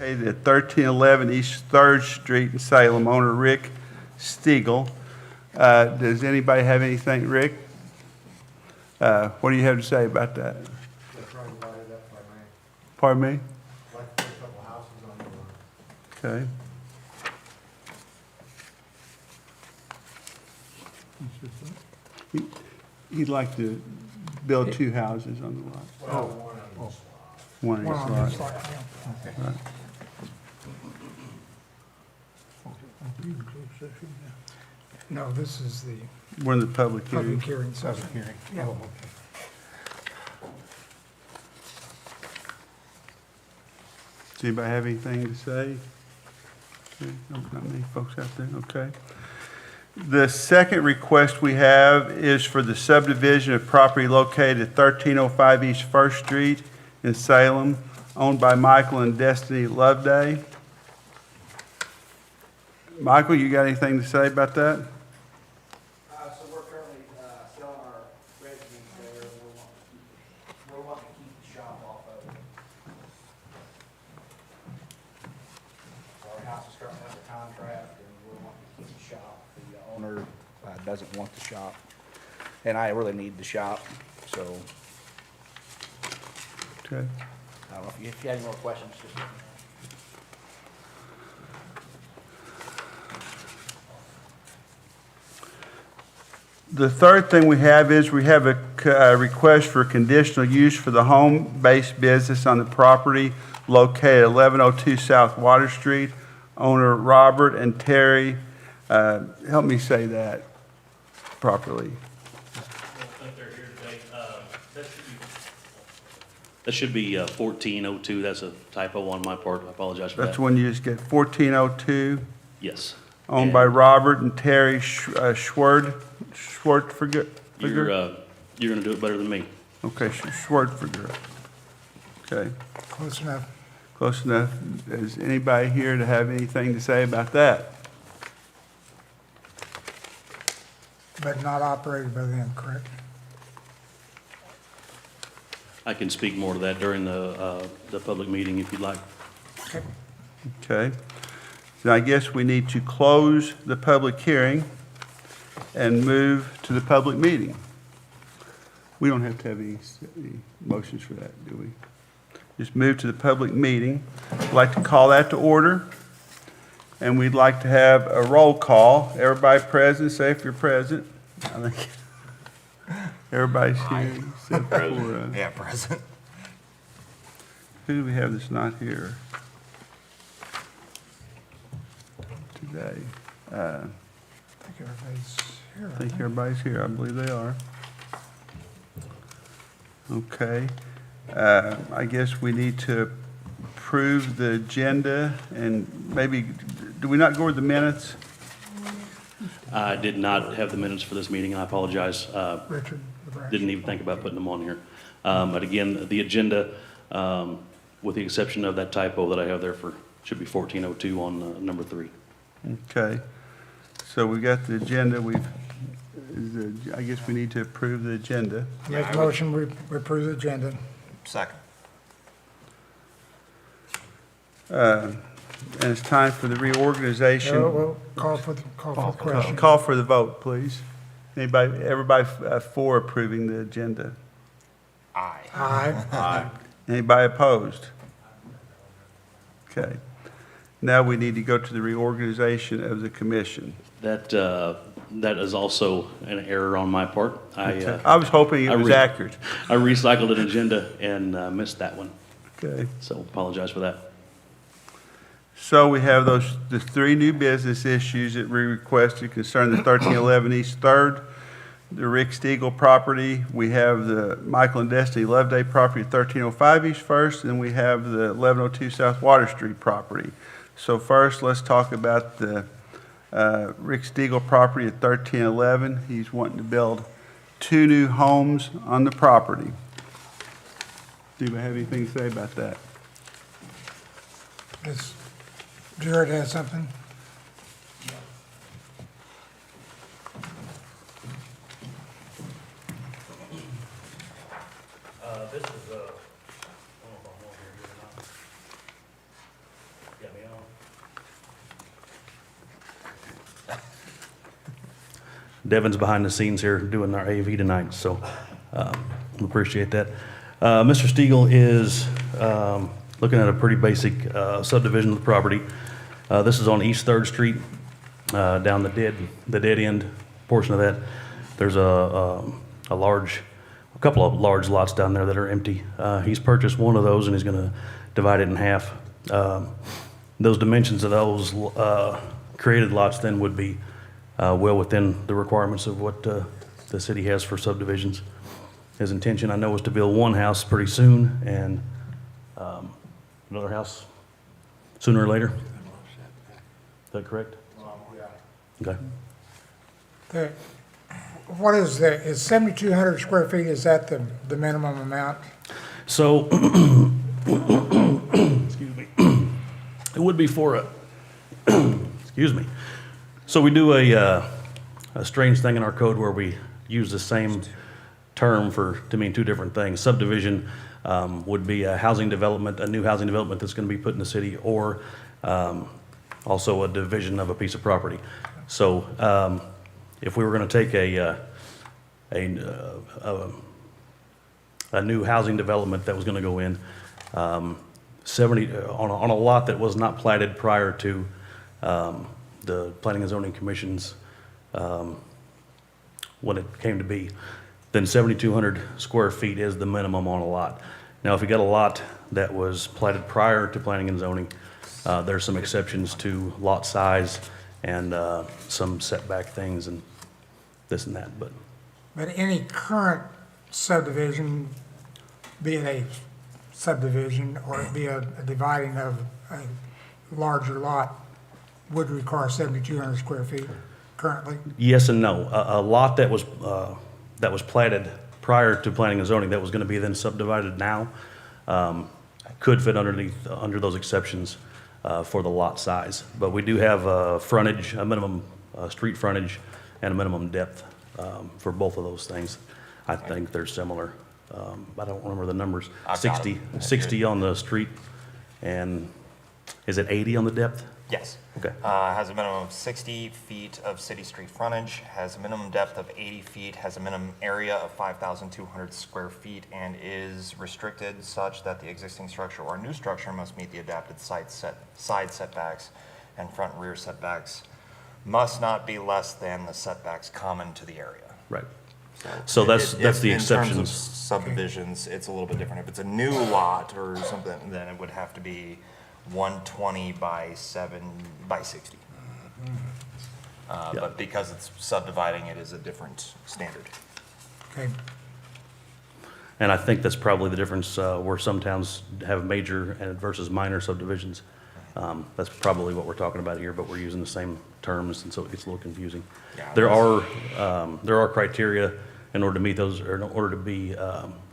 located at 1311 East 3rd Street in Salem, owner Rick Stiegel. Does anybody have anything, Rick? What do you have to say about that? That's right, divided up by man. Pardon me? Like to put a couple houses on the lot. Okay. He'd like to build two houses on the lot, Well, one on each lot. one on One each on lot. each lot, yeah. Right. No, this is the We're in the public public hearing. hearing session. Yeah. Oh, okay. Does anybody have anything to say? Okay, no, not many folks out there, okay. The second request we have is for the subdivision of property located at 1305 East First Street in Salem, owned by Michael and Destiny Loveday. Michael, you got anything to say about that? So we're currently selling our residence there, we're wanting to keep the shop off of it. So our house is currently under contract, and we're wanting to keep the shop. The owner doesn't want the shop, and I really need the shop, so Okay. I don't know if you have any more questions, just let me know. The third thing we have is we have a request for conditional use for the home-based business on the property located at 1102 South Water Street. Owner Robert and Terry, help me say that properly. I think they're here today. That should be 1402. That's a typo on my part. I apologize for That's that. when you just get 1402, Yes. owned by And Robert and Terry Schwartfurger. You're going to do it better than me. Okay, Schwartfurger. Okay. Close enough. Close enough. Is anybody here to have anything to say about that? But not operated by them, correct? I can speak more to that during the public meeting if you'd like. Okay. Okay. So I guess we need to close the public hearing and move to the public meeting. We don't have to have any motions for that, do we? Just move to the public meeting. I'd like to call that to order. And we'd like to have a roll call. Everybody present, say if you're present. I think everybody's here. except for, Yeah, present. Who do we have that's not here today? I think everybody's here. I think everybody's here. I believe they are. Okay. I guess we need to approve the agenda and maybe, do we not go over the minutes? I did not have the minutes for this meeting. I apologize. Richard LeBranch. Didn't even think about putting them on here. But again, the agenda, with the exception of that typo that I have there for, should be 1402 on number 3. Okay. So we got the agenda. I guess we need to approve the agenda. Make a motion, we approve the agenda. Second. And it's time for the reorganization. Well, call for the question. Call for the vote, please. Everybody for approving the agenda? Aye. Aye. Anybody opposed? Okay. Now we need to go to the reorganization of the commission. That is also an error on my part. I was hoping it was accurate. I recycled an agenda and missed that one, Okay. so apologize for that. So we have the three new business issues that we requested concern the 1311 East 3rd, the Rick Stiegel property. We have the Michael and Destiny Loveday property at 1305 East First, and we have the 1102 South Water Street property. So first, let's talk about the Rick Stiegel property at 1311. He's wanting to build 2 new homes on the property. Do you have anything to say about that? Does Jared have something? This is, I don't know if I'm on here or not. Devin's behind the scenes here doing our AV tonight, so we appreciate that. Mr. Stiegel is looking at a pretty basic subdivision of the property. This is on East Third Street, down the dead end portion of that. There's a couple of large lots down there that are empty. He's purchased one of those and he's gonna divide it in half. Those dimensions of those created lots then would be well within the requirements of what the city has for subdivisions. His intention, I know, is to build one house pretty soon and another house sooner or later. Is that correct? Yeah. Okay. What is is 7,200 square feet, is that the minimum amount? So, excuse me, it would be for a, excuse me. So we do a strange thing in our code where we use the same term to mean two different things. Subdivision would be a housing development, a new housing development that's going to be put in the city, or also a division of a piece of property. So if we were going to take a new housing development that was going to go in, 70 on a lot that was not platted prior to the Planning and Zoning Commission's when it came to be, then 7,200 square feet is the minimum on a lot. Now, if you got a lot that was platted prior to Planning and Zoning, there's some exceptions to lot size and some setback things and this and that, but But any current subdivision, be it a subdivision or it be a dividing of a larger lot, would require 7,200 square feet currently? yes and no. A lot that was platted prior to Planning and Zoning that was going to be then subdivided now could fit under those exceptions for the lot size. But we do have frontage, a minimum street frontage, and a minimum depth for both of those things. I think they're similar. I don't remember the numbers. I've got 'em. 60 on the street, and is it 80 on the depth? Yes. Okay. Has a minimum of 60 feet of city street frontage, has a minimum depth of 80 feet, has a minimum area of 5,200 square feet, and is restricted such that the existing structure or new structure must meet the adapted side setbacks and front and rear setbacks must not be less than the setbacks common to the area. Right. So that's the In terms of exceptions. subdivisions, it's a little bit different. If it's a new lot or something, then it would have to be 120 by 60. Yeah. But because it's subdividing, it is a different standard. Okay, And I think that's probably the difference where some towns have major and versus minor subdivisions. That's probably what we're talking about here, but we're using the same terms, and so it gets a little confusing. Yeah. There are criteria in order to meet those, or in order to be,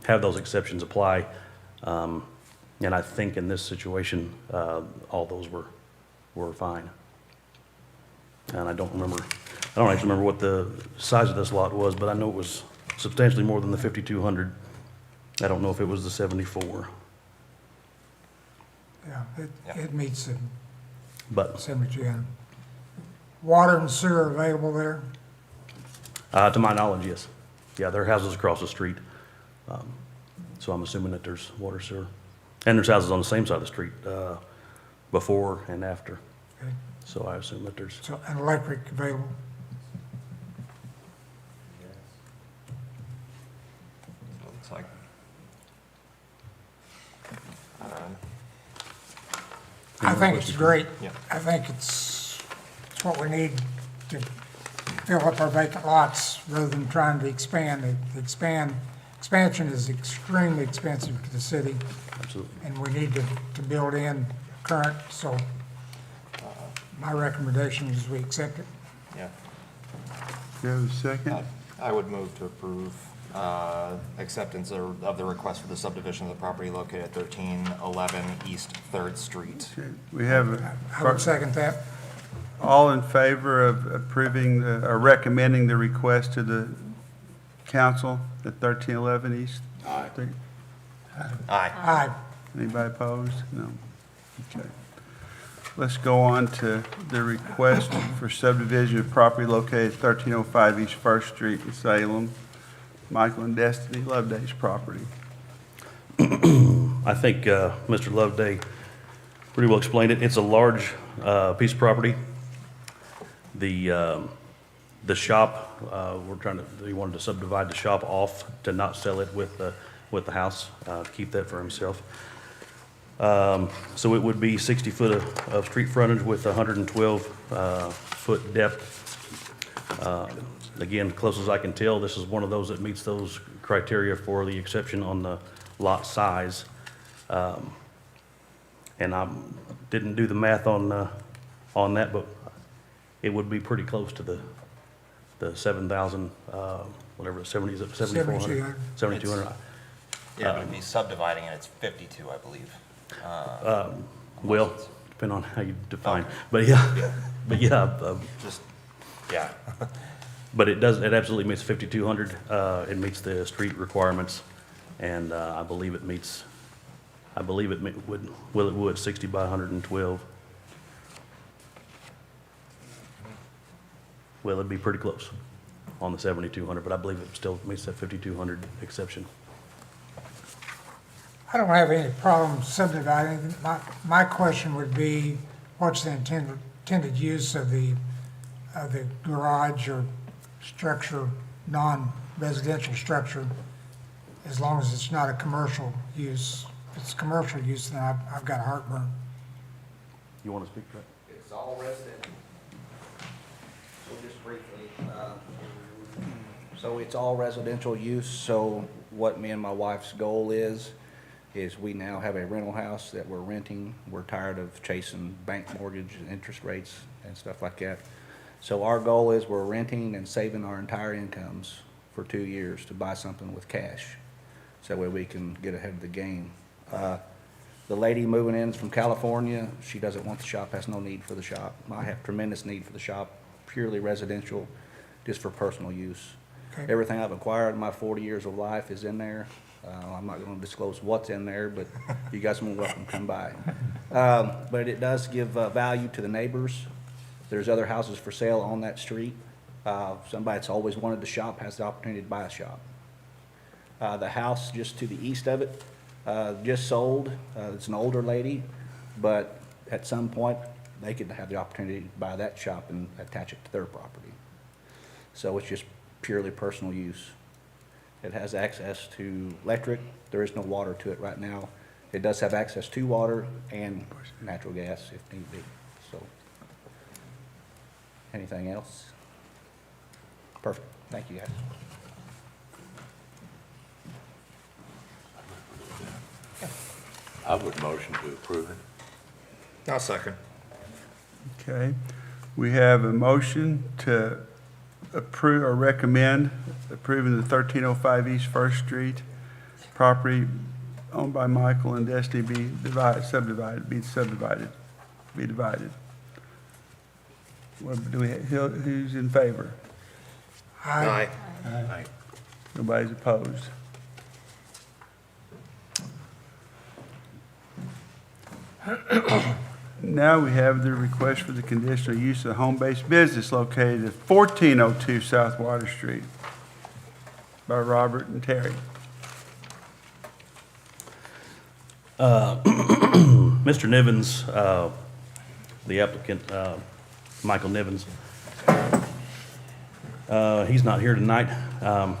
have those exceptions apply. And I think in this situation, all those were fine. And I don't actually remember what the size of this lot was, but I know it was substantially more than the 5,200. I don't know if it was the 74, yeah, Yeah. it meets the but 7,200. Water and sewer available there? to my knowledge, yes. Yeah, there are houses across the street. So I'm assuming that there's water, sewer. And there's houses on the same side of the street, before and after. Okay. So I assume that there's, So, and electric available? It looks like. I think it's great. Yeah. I think it's what we need to fill up our vacant lots rather than trying to expand. Expansion is extremely expensive to the city, absolutely. and we need to build in current, so my recommendation is we accept it. Yeah. You have a second? I would move to approve acceptance of the request for the subdivision of the property located at 1311 East Third Street. Okay, we have, I would second that. all in favor of approving, or recommending the request to the council at 1311 East? Aye. Street? Aye. Aye. Anybody opposed? No. Okay. Let's go on to the request for subdivision of property located at 1305 East First Street in Salem. Michael and Destiny Loveday's property. I think Mr. Loveday pretty well explained it. It's a large piece of property. The shop, he wanted to subdivide the shop off to not sell it with the house, to keep that for himself. So it would be 60 foot of street frontage with 112 foot depth. Again, close as I can tell, this is one of those that meets those criteria for the exception on the lot size. And I didn't do the math on that, but it would be pretty close to the 7,000, whatever, 7,400, 7,200. Yeah, but if he's subdividing it, it's 52, I believe. Well, depending on how you define, Okay. but yeah, Just, yeah. but it absolutely meets 5,200. It meets the street requirements, and I believe it would 60 by 112. Well, it'd be pretty close on the 7,200, but I believe it still meets that 5,200 exception. I don't have any problem subdividing. My question would be, what's the intended use of the garage or structure, non-residential structure, as long as it's not a commercial use? If it's commercial use, then I've got heartburn. You want to speak to that? It's all residential. So just briefly, so it's all residential use, so what me and my wife's goal is we now have a rental house that we're renting. We're tired of chasing bank mortgage and interest rates and stuff like that. So our goal is we're renting and saving our entire incomes for 2 years to buy something with cash. So that way we can get ahead of the game. The lady moving in from California, she doesn't want the shop, has no need for the shop. I have tremendous need for the shop, purely residential, just for personal use. Okay. Everything I've acquired in my 40 years of life is in there. I'm not gonna disclose what's in there, but you guys are more welcome to come by. But it does give value to the neighbors. There's other houses for sale on that street. Somebody that's always wanted to shop has the opportunity to buy a shop. The house just to the east of it, just sold. It's an older lady, but at some point, they could have the opportunity to buy that shop and attach it to their property. So it's just purely personal use. It has access to electric. There is no water to it right now. It does have access to water and natural gas if need be, so. Anything else? Perfect. Thank you, guys. I would motion to approve it. I'll second. Okay, we have a motion to approve or recommend approving the 1305 East First Street property owned by Michael and Destiny be divided. What do we, who's in favor? Aye. Nobody's opposed. Now we have the request for the conditional use of home-based business located at 1402 South Water Street by Robert and Terry. Mr. Nivens, the applicant, Michael Nivens, he's not here tonight. I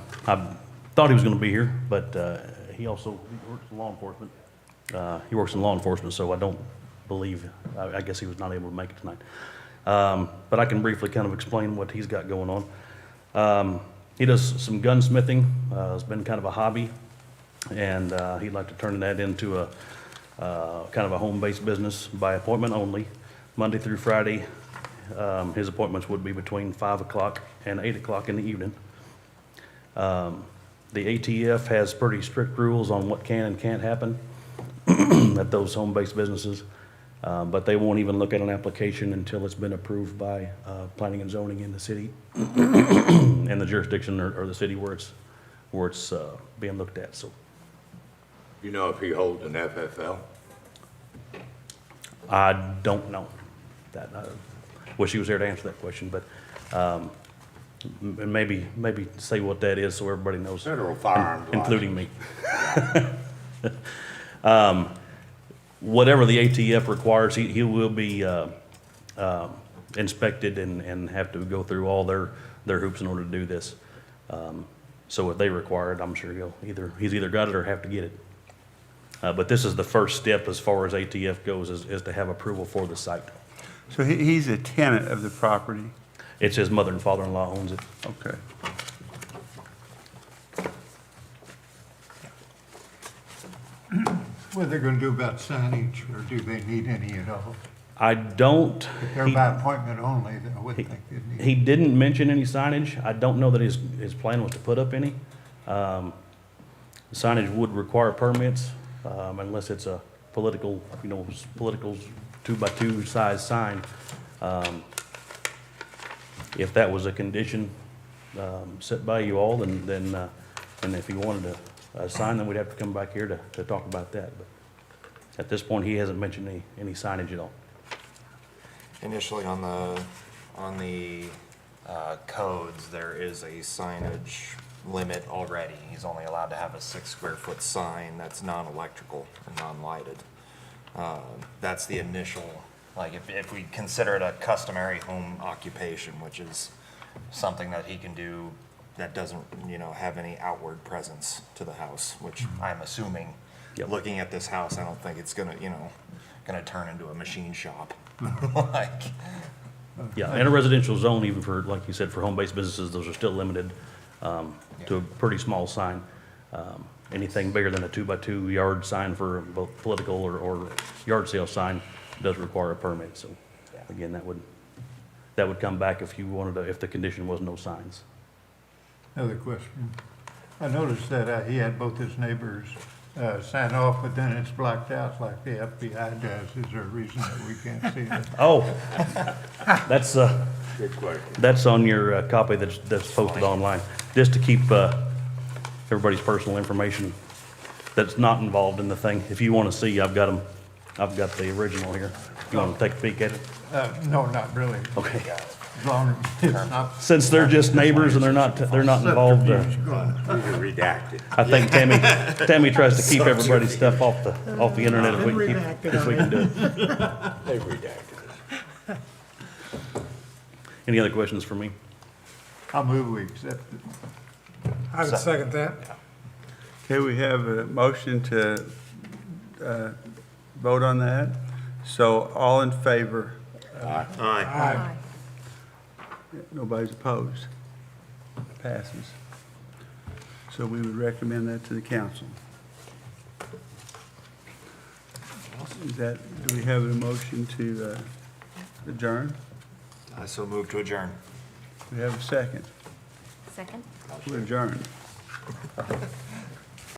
thought he was going to be here, but he works in law enforcement. He works in law enforcement, so I don't believe, I guess he was not able to make it tonight. But I can briefly kind of explain what he's got going on. He does some gunsmithing. It's been kind of a hobby, and he'd like to turn that into a kind of a home-based business by appointment only, Monday through Friday. His appointments would be between 5 o'clock and 8 o'clock in the evening. The ATF has pretty strict rules on what can and can't happen at those home-based businesses, but they won't even look at an application until it's been approved by planning and zoning in the city and the jurisdiction or the city where it's being looked at. So You know if he holds an FFL? I don't know. that. I wish he was here to answer that question, but and maybe say what that is so everybody knows. Federal firearms Including me. Whatever the ATF requires, he will be inspected and have to go through all their hoops in order to do this. So if they require it, I'm sure he's either got it or have to get it. But this is the first step as far as ATF goes, is to have approval for the site. So he's a tenant of the property? It's his mother and father-in-law owns it. Okay. What are they gonna do about signage, or do they need any at all? I don't. If they're by appointment only, then I wouldn't think they'd need. He didn't mention any signage. I don't know that his plan was to put up any. Signage would require permits, unless it's a political 2x2 size sign. If that was a condition, set by you all, then if he wanted a sign, then we'd have to come back here to talk about that. But at this point, he hasn't mentioned any signage at all. Initially on the codes, there is a signage limit already. He's only allowed to have a 6 square foot sign that's non-electrical and non-lighted. That's the initial, like if we consider it a customary home occupation, which is something that he can do that doesn't, have any outward presence to the house, which I'm assuming, Yep. looking at this house, I don't think it's gonna turn into a machine shop. Like, Yeah, in a residential zone, even for, like you said, for home-based businesses, those are still limited to a pretty small sign. Anything bigger than a 2x2 yard sign for both political or yard sale sign does require a permit. So again, that would come back if you wanted to, if the condition was no signs. Another question. I noticed that he had both his neighbors sign off, but then it's blacked out like the FBI does. Is there a reason that we can't see it? Oh, that's, Good question. that's on your copy that's posted online, just to keep everybody's personal information that's not involved in the thing. If you want to see, I've got the original here. You want to take a peek at it? No, not really. Okay. As long as it's not. Since they're just neighbors and they're not involved, These are redacted. I think Tammy tries to keep everybody's stuff off the internet if we can do it. They redacted it. Any other questions for me? I'll move we accept it. I would second that. Okay, we have a motion to vote on that. So all in favor? Aye. Nobody's opposed? Passes. So we would recommend that to the council. Do we have a motion to adjourn? I so move to adjourn. We have a second. Second? We're adjourned.